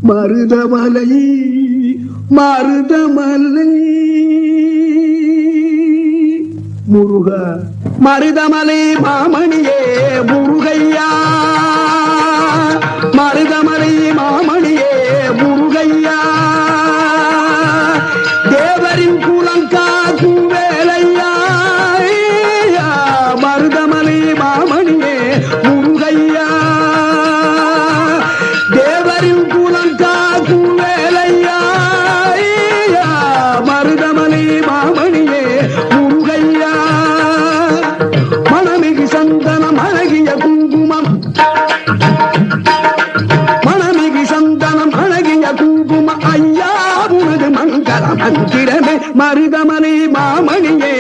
மருதமலை மருதமலை முருக மருதமலை மாமணியே முருகையா மருதமலை மாமணியே முருகையா தேவரின் குலங்காக்கும் வேலையா மருதமலை மாமணியே முருகையா தேவரின் குலங்காக்கும் வேலையா மருதமலை மாமணியே முருகையா மணமிகு சந்தனம் அழகிய குங்குமம் மணமிகு சந்தனம் அழகிய குங்குமம் ஐயா உனது மங்கள மந்திரமே மருதமலை மாமணியே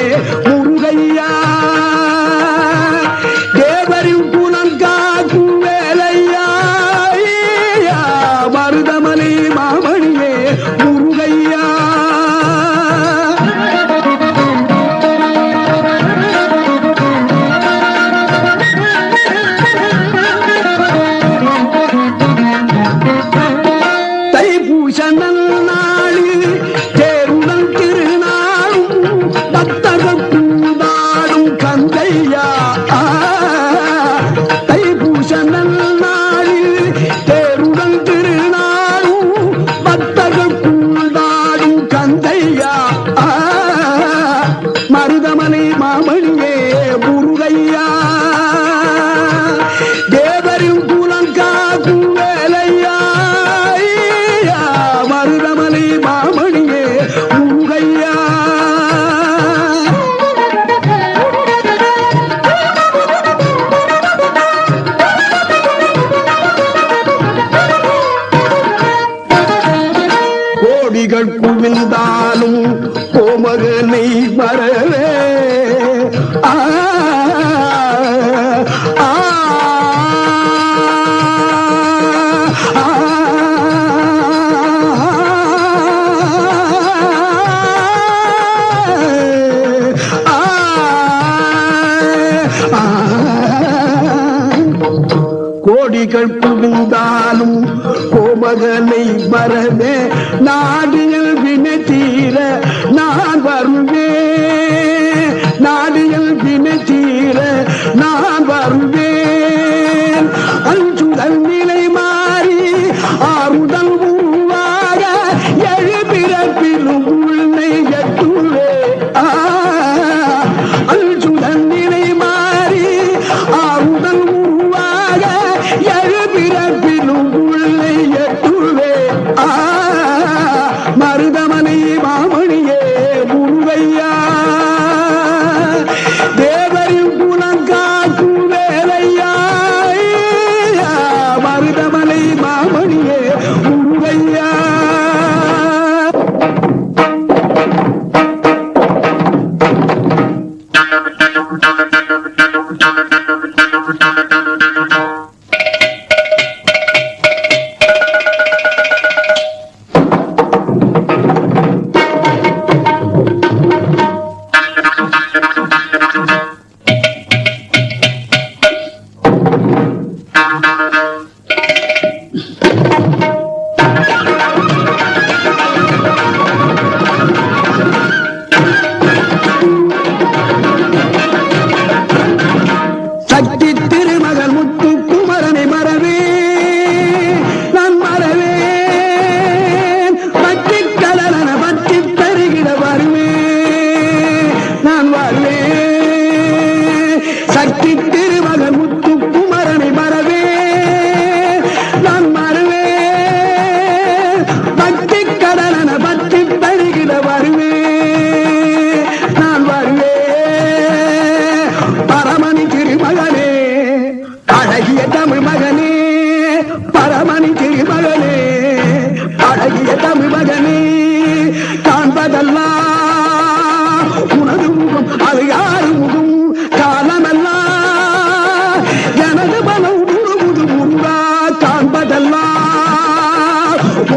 முருகையா தேவரின் குலங்காக்கும் வேலையா மருதமலை மாமணியே முருகையா தைப்பூச நன்னாளில் தேருடன் திருநாளும் பக்தர்கள் கூடாடும் கந்தையா தைப்பூச நன்னாளில் தேருடன் திருநாளும் பக்தர்கள் கூடாடும் கந்தையா மருதமலை மாமணியே முருகையா தேவரின் குலங்காக்கும் வேலையா மருதமலை மாமணியே முருகையா கோடிகள் குவிந்தாலும் கோமகனை மறவே ஆ ஆ கோடிகள் குவிந்தாலும் கோமகனை வரவே நாடியல் வினை தீர நான் வருவேன் நாடியல் வினை தீர நான் வருவேன் அஞ்சுதல் நிலை மாறி ஆறுதல் உருவாக எழுபிறப்பிலும் உள்ளே எட்டுவே அஞ்சுதல் நிலை மாறி ஆறுதல் உருவாக எழுபிறப்பிலும் உள்ளே எட்டுவே மருதமலை மாமணியே முருகையா தேவரின் குலங்காக்கும் வேலையா மருதமலை மாமணியே முருகையா சக்தி திருமகன் முத்து குமரனை மறவே நான் மறவேன் பற்றி கடலன பற்றி தருகிற வருவேன் நான் வருவேன் சக்தி திருமகன் முத்து குமரனை மறவே நான் மறவேன் பற்றி கடலன பற்றி தருகிற வருவேன் நான் வருவேன் பரமணி திருமகனே அழகிய தமிழ் மகனே பரமணி திருமகனே அழகிய தமிழ் மகனே காண்பதெல்லாம் உனது முகம் அது யாரு முகம் காலமெல்லாம் எனது மனம் முழுமுது முருகா காண்பதெல்லாம்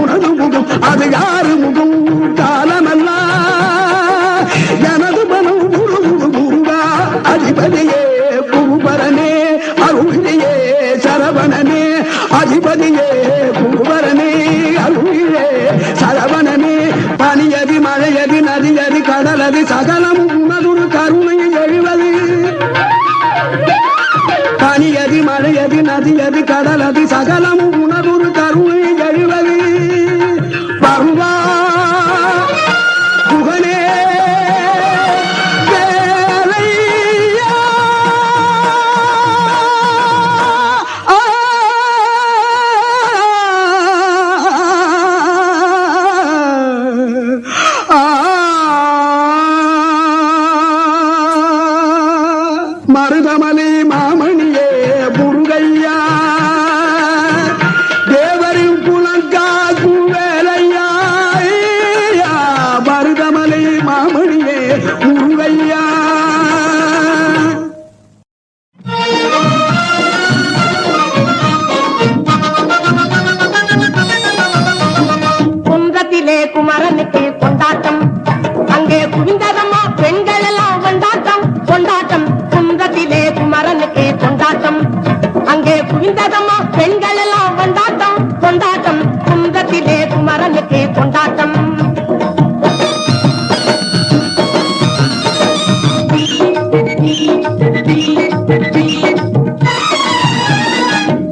உனது முகம் அது யாரு முகம் காலமெல்லாம் எனது மனம் முழுமுது முருகா அதிபதியே குருபரனே அருளியே சரவணனே அதிபதியே குருபரனே விதியது மழையது நதியது கடலது சகலம் உணர்வு கருணை எழுவது பருவா புகழே வேலையா. மருதமலை மாமணியே முருகையா தேவரின் குலங்காக்கும் வேலையா. மருதமலை மாமணியே முருகையா. குன்றத்திலே குமரனுக்கு கொண்டாட்டம், அங்கே குவிந்ததம்மா பெண்கள் எல்லாம் கொண்டாட்டம் கொண்டாட்டம். குன்றத்திலே குமரனுக்கு கொண்டாட்டம், அங்கே குவிந்ததம்மா பெண்கள் எல்லாம் கொண்டாட்டம் கொண்டாட்டம். குன்றத்திலே குமரனுக்கு கொண்டாட்டம்.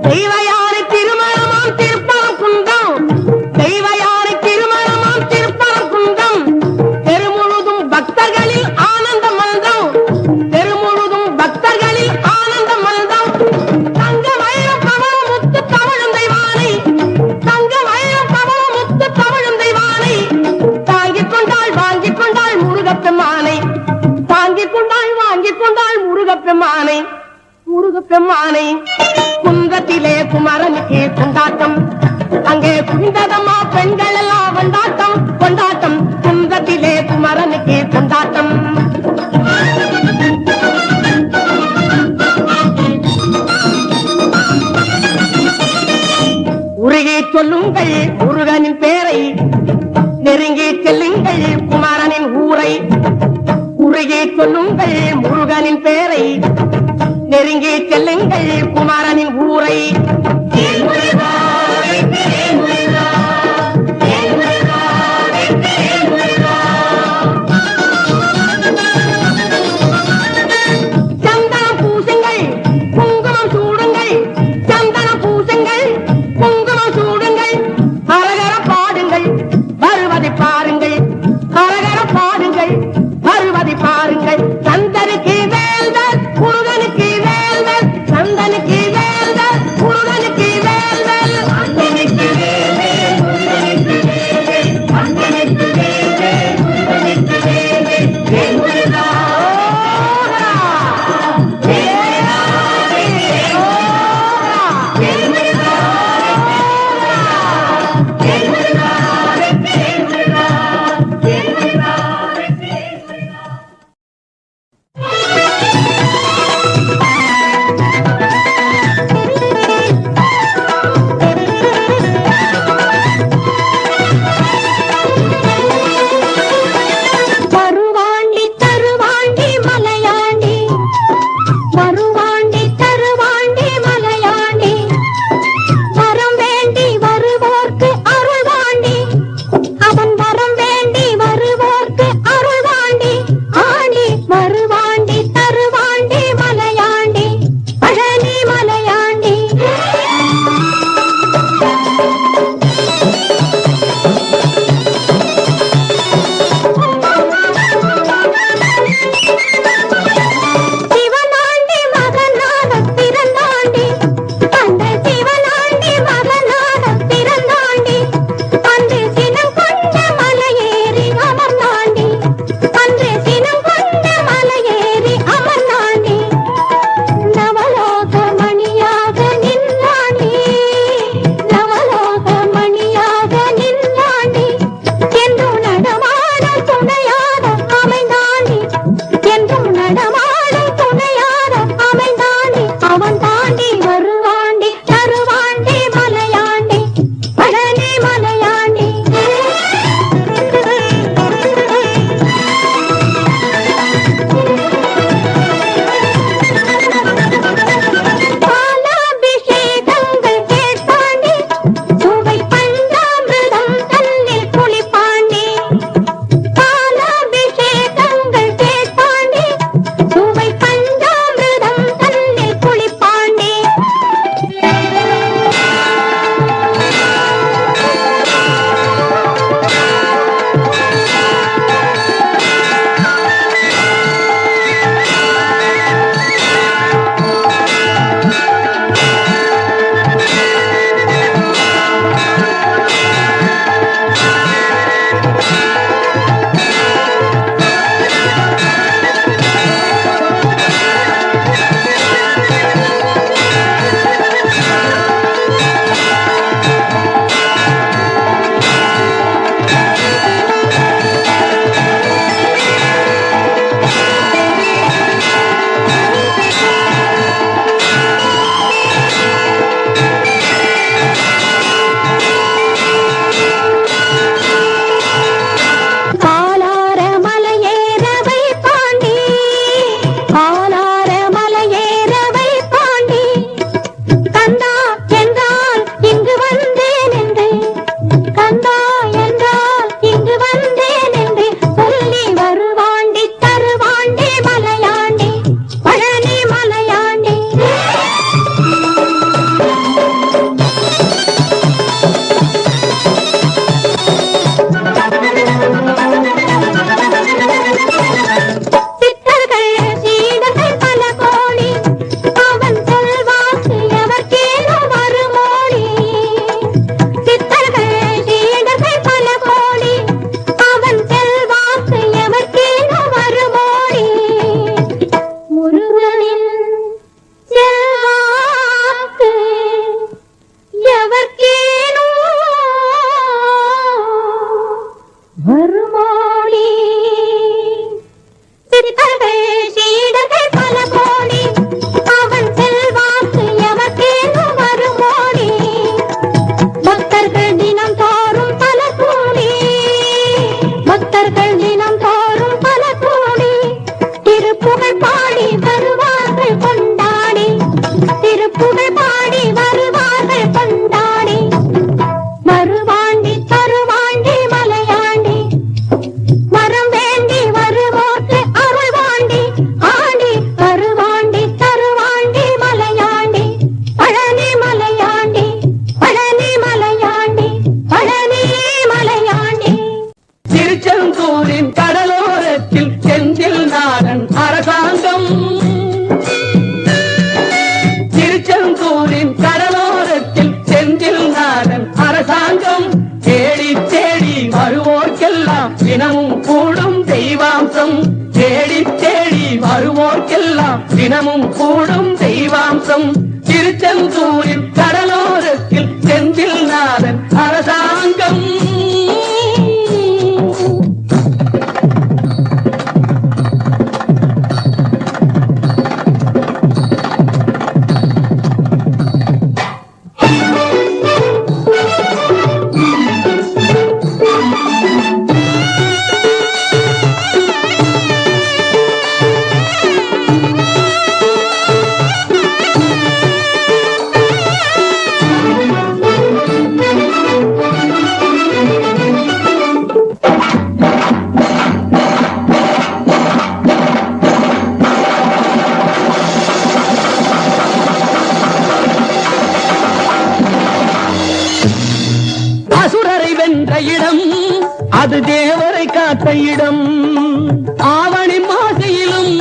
தெய்வயானை திருமணமாம் திருப்பரங்குன்றம், தெய்வயானை திருமணமாம் திருப்பரங்குன்றம். தெருமுழுதும் பக்தர்களில் ஆனந்த மல்தம், தெருமுழுதும் பக்தர்களில் ஆனந்த மல்தம். தங்க வைரம் பவளம் முத்து தவழும் தெய்வானை, தங்க வைரம் பவளம் முத்து தவழும் தெய்வானை. தாங்கிக் கொண்டாள் வாங்கிக் கொண்டாள் முருகப்பெருமானை, தாங்கிக் கொண்டாள் வாங்கிக் கொண்டாள் முருகப்பெருமானை முருகப்பெருமானை. குன்றத்திலே குமரனுக்கு கொண்டாட்டம், அங்கே குவிந்ததம்மா பெண்கள் எல்லாம் கொண்டாட்டம் கொண்டாட்டம். குன்றத்திலே குமரனுக்கு கொண்டாட்டம். உருகி சொல்லுங்கள் முருகனின் பேரை, நெருங்கி செல்லுங்கள் குமரனின் ஊரை. உருகி சொல்லுங்கள் முருகனின் பேரை, நெருங்கி செல்லுங்கள் குமரனின் ஊரை. சந்தனம் பூசுங்கள் குங்குமம் சூடுங்கள், சந்தனம் பூசுங்கள் குங்குமம் சூடுங்கள். அரகர பாடுங்கள் வருவதை பாருங்கள், அரகர பாடுங்கள் வருவதை பாருங்கள். சந்தனுக்கு வேல்கள் முருகனுக்கு வேல்கள், சந்தனுக்கு வேல்கள் முருகன் பாடி வருவார்கள் கொண்டாடி வருவாண்டி தருவாண்டி மலையாண்டி வரம் வேண்டி வருவோர்க்கு அருள்வாண்டி ஆண்டி வருவாண்டி தருவாண்டி மலையாண்டி பழனி மலையாண்டி பழனி மலையாண்டி பழனி மலையாண்டி. திருச்செந்தூரின் கடலோரத்தில் செந்தில் நாடன் அரசாங்கம் திருச்செந்தூரின் கடலோரத்தில் செந்தில் நாடன் அரசாங்கம் தேடி தேடி வருவோர்க்கெல்லாம் தினமும் கூடும் தெய்வாம்சம் தேடி தேடி வருவோர்க்கெல்லாம் தினமும் கூடும் தெய்வாம்சம் திருச்செந்தூரின் கடலோரத்தில் செந்தில் நாடன் அரசாங்கம். அசுரரை வென்ற இடம் அது தேவரை காத்த இடம் ஆவணி மாசையிலும்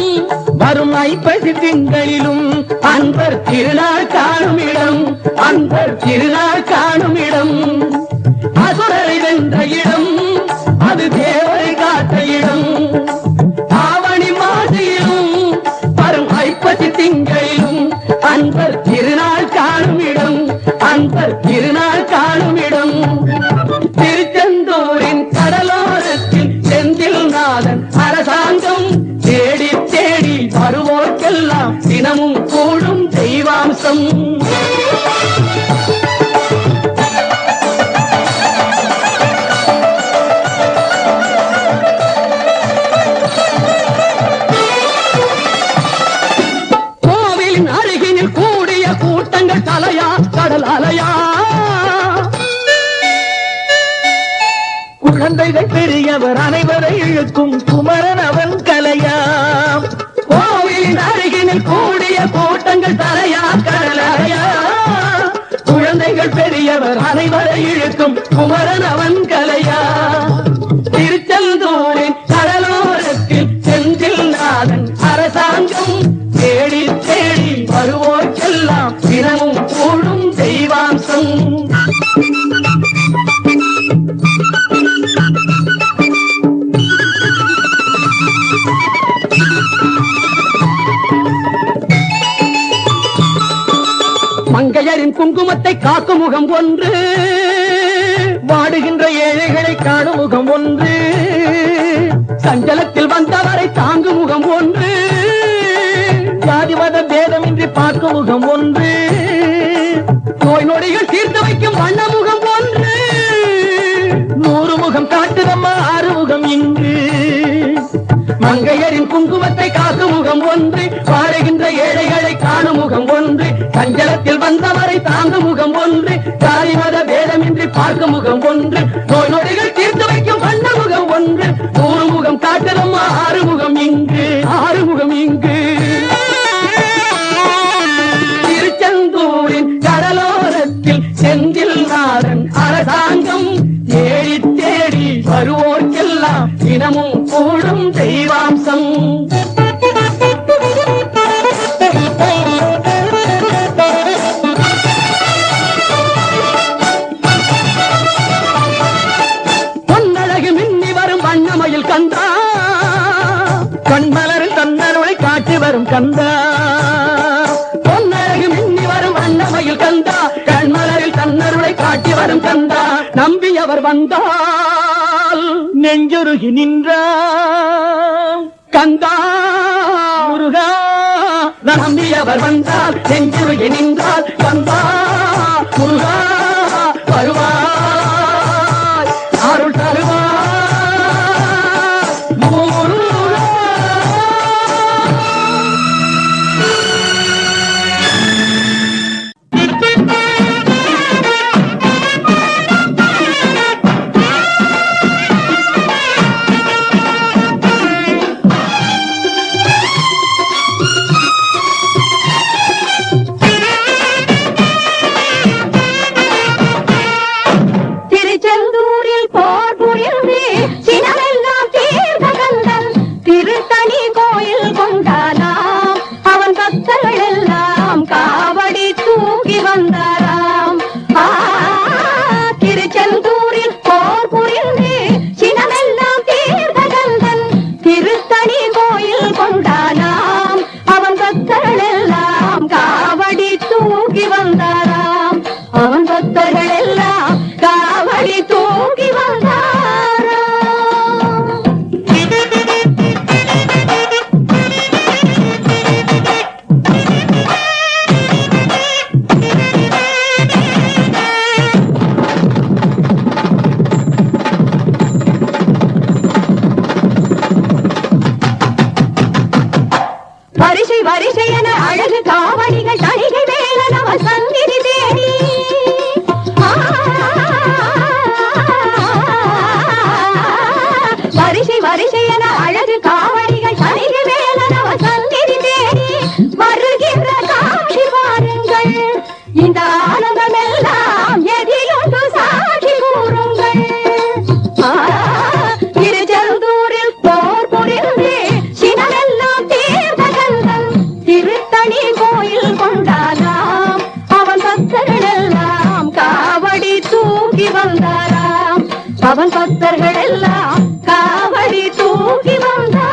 வரும் ஐப்பசி திங்களிலும் அன்பர் திருநாள் காணும் இடம் அன்பர் திருநாள் காணும் இடம் அசுரரை வென்ற இடம் அது தேவரை காத்த இடம் ஆவணி மாசையிலும் வரும் ஐப்பசி திங்களிலும் அன்பர் திருநாள் காணும் இடம் அன்பர் திருநாள் காணும் இடம் திருச்செந்தூரின் கடலோரத்தில் செந்தில் நாதன் அரசாங்கம் தேடி தேடி வருவோர்க்கெல்லாம் தினமும் கூடும் தெய்வாம்சம். கோவிலின் அருகினில் கூடிய கூட்டங்கள் தலையா கடல் அலையா குழந்தைகள் பெரியவர் அனைவரை இழுக்கும் குமரன் அவன் கலையாம் கோவிலின் அருகினில் கூடிய கூட்டங்கள் தலையா கடலையா குழந்தைகள் பெரியவர் அனைவரை இழுக்கும் குமரன் அவன் கலையா திருச்செந்தூரின் கடலோரத்தில் செந்தில் நாதன் அரசாங்கம் தேடி தேடி வருவோர்க்கெல்லாம் தினமும் கூடும் தெய்வாம்சம். மங்கையரின் குங்குமத்தை காக்கும் முகம் ஒன்று வாடுகின்ற ஏழைகளை காணும் முகம் ஒன்று சஞ்சலத்தில் வந்தவரை தாங்கும் முகம் ஒன்று ஜாதி மத பேதமின்றி பார்க்கும் முகம் ஒன்று நோய் நொடிகள் தீர்த்து வைக்கும் வண்ண முகம் ஒன்று 100 முகம் காட்டுதம்மா 6 முகம் இங்கு மங்கையரின் குங்குமத்தை காக்கும் முகம் ஒன்று வாழுகின்ற ஏழைகளை காணும் முகம் ஒன்று சஞ்சலத்தில் வந்தவரை தாங்கும் முகம் ஒன்று ஜாதி மத பேதமின்றி பார்க்கும் முகம் ஒன்று நோய் நொடிகள் தீர்த்து வைக்கும் வண்ண முகம் ஒன்று 100 முகம் காட்டுதம்மா 6 முகம் இங்கு 6 முகம் இங்கு திருச்செந்தூரின் கடலோரத்தில் செந்தில் நாதன் அரசாங்கம் தேடி தேடி வருவோர்க்கெல்லாம் தினமும் கூடும் தெய்வாம்சம். பொன்னழகு மின்னி வரும் வண்ணமயில் கந்தா கண்மலரில் தன்னருளை காட்டி வரும் கந்தா பொன்னழகு மின்னி வரும் வண்ணமயில் கந்தா கண்மலரில் தன்னருளை காட்டி வரும் கந்தா நம்பியவர் வந்தால் நெஞ்சுருகி நின்றான் கந்தா முருகா நம்பியவர் வந்தால் நெஞ்சுருகி நின்றால் கந்தா முருகா வருவாய் அருள் தருவாய் முருகா. வந்தாராம் அவன் பக்தர்கள் எல்லாம் காவடி தூக்கி வந்தாராம் வரிசை வரிசை என அழகு காவடிகள் தணிகை மேல நம சந்நிதி தேடி வரிசை வரிசை என அழகு காவடிகள் தணிகை மேல நம சந்நிதி தேடி வருகின்ற காட்சி பாருங்கள் இந்த ஆனந்தம் எல்லாம் எதிலொன்று சாட்சி கூறுங்கள் திருச்செந்தூரில் போர் புரிந்து சினமெல்லாம் தீர்த்த கந்தன் திருத்தணி கோயில் கொண்டாராம் அவன் பக்தர்கள் எல்லாம் காவடி தூக்கி வந்தாராம் அவன் பக்தர்கள் எல்லாம் காவடி தூக்கி வந்தாராம்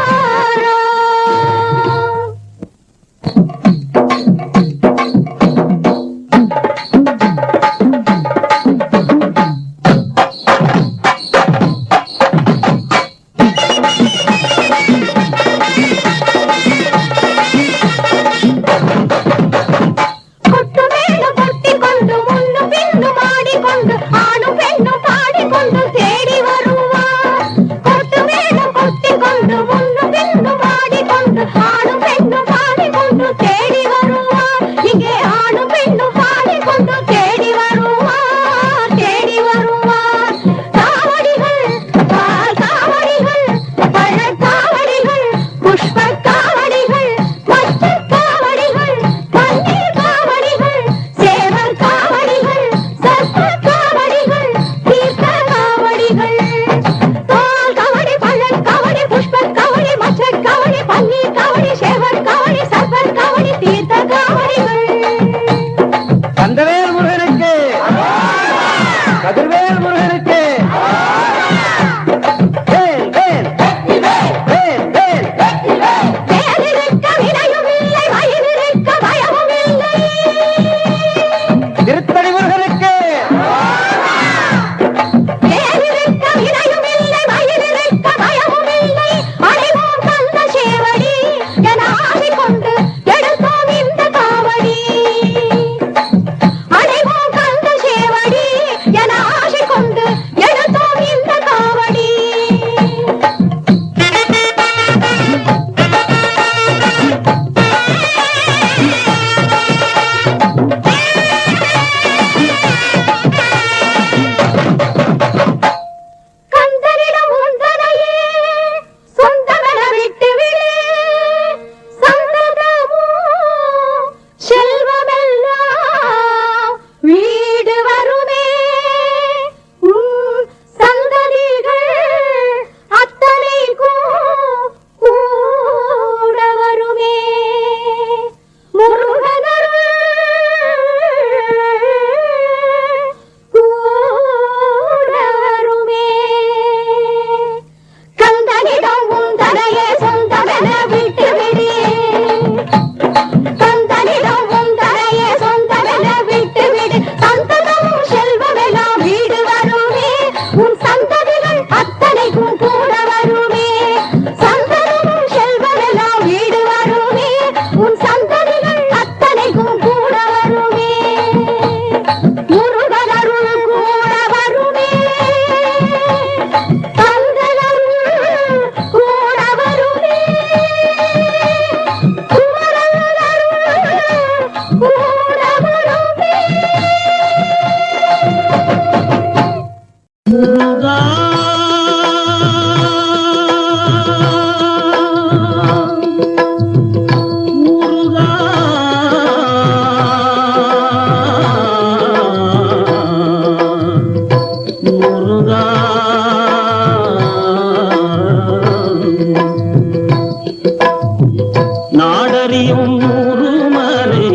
நாடறியும் ஊருமலை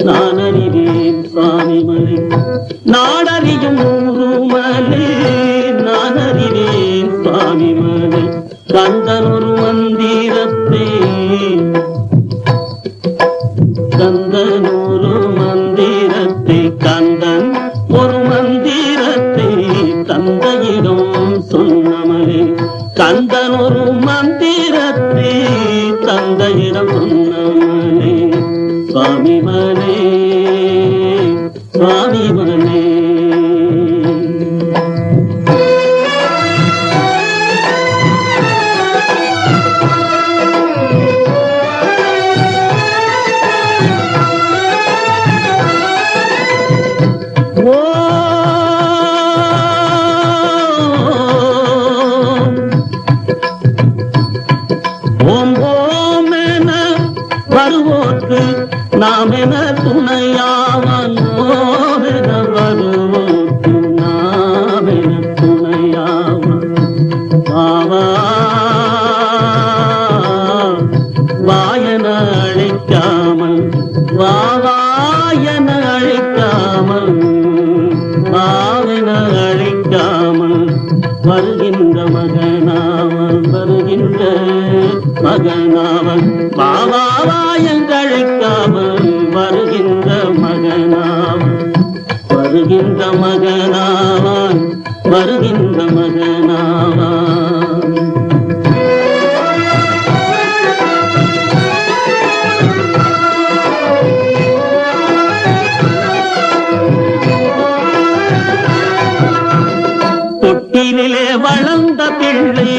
நான் அறிவேன் சுவாமிமலை. நாடறியும் ஊருமலை நான் அறிவேன் சுவாமிமலை. கந்தனொரு மந்திரத்தை கந்தனொரு மந்திர சுவாமி மகனே. ஓம் ஓம் என வருவோர்க்கு நாம் என துணையாவன். ஓம் என வருவோர்க்கு நாம் என துணையாவன். வாவா வாயன அழைக்காமல், வாவாயன அழைக்காமல், வாவென அழைக்காமல் வருகின்ற மகனாவன், வருகின்ற மகனாவன். பாவாவாயங்கழைக்காமல் வருகின்ற மகனாவன், வருகின்ற மகனாவான், வருகின்ற மகனாவான். தொட்டிலே வளர்ந்த பிள்ளை,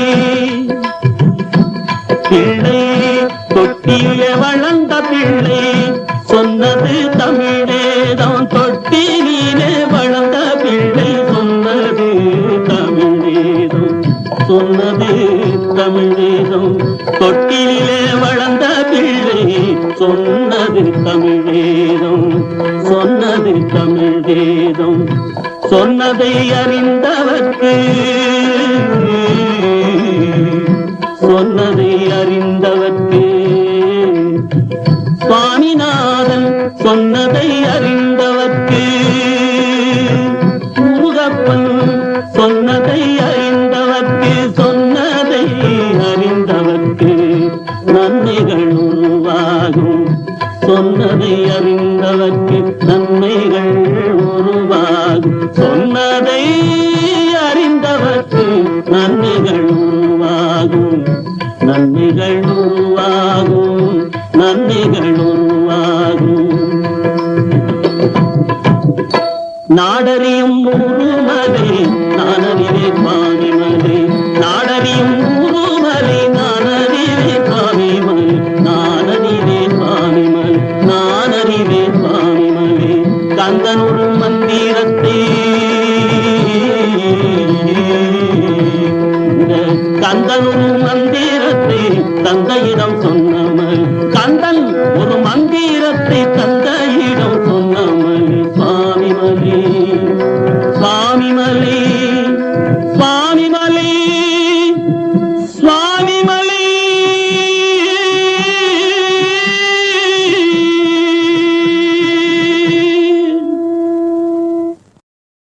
பிள்ளை தொட்டிலே வளர்ந்த பிள்ளை சொன்னது தமிழேதான். தொட்டிலே வளர்ந்த பிள்ளை சொன்னது தமிழேதான், சொன்னது தமிழேதான். தொட்டிலே வளர்ந்த பிள்ளை சொன்னது தமிழேதான், சொன்னது தமிழேதான். சொன்னதை அறிந்தவர்க்கு, சொன்னதை அறிந்தவர்க்கு சுவாமிநாதன், சொன்னதை அறிந்தவர்க்கு முருகப்பன், சொன்னதை அறிந்தவர்க்கு, சொன்னதை அறிந்தவர்க்கு நன்மைகள் உருவாகும். சொன்னதை அறிந்தவர்க்கு நன்மைகள் உருவாகும். சொன்னதை அறிந்தவர்க்கு நன்மைகள் உருவாகும், நன்மைகள் உருவாகும், நன்மைகள் உருவாகும். நாடறியும் ஊருமலை நானறிவே பாவிமலை, நாடறியும் ஊருமலை நானறிவே பாவிமலை, நானறிவே பாவிமலை, நானறிவே பாவிமலை. கந்தனூர்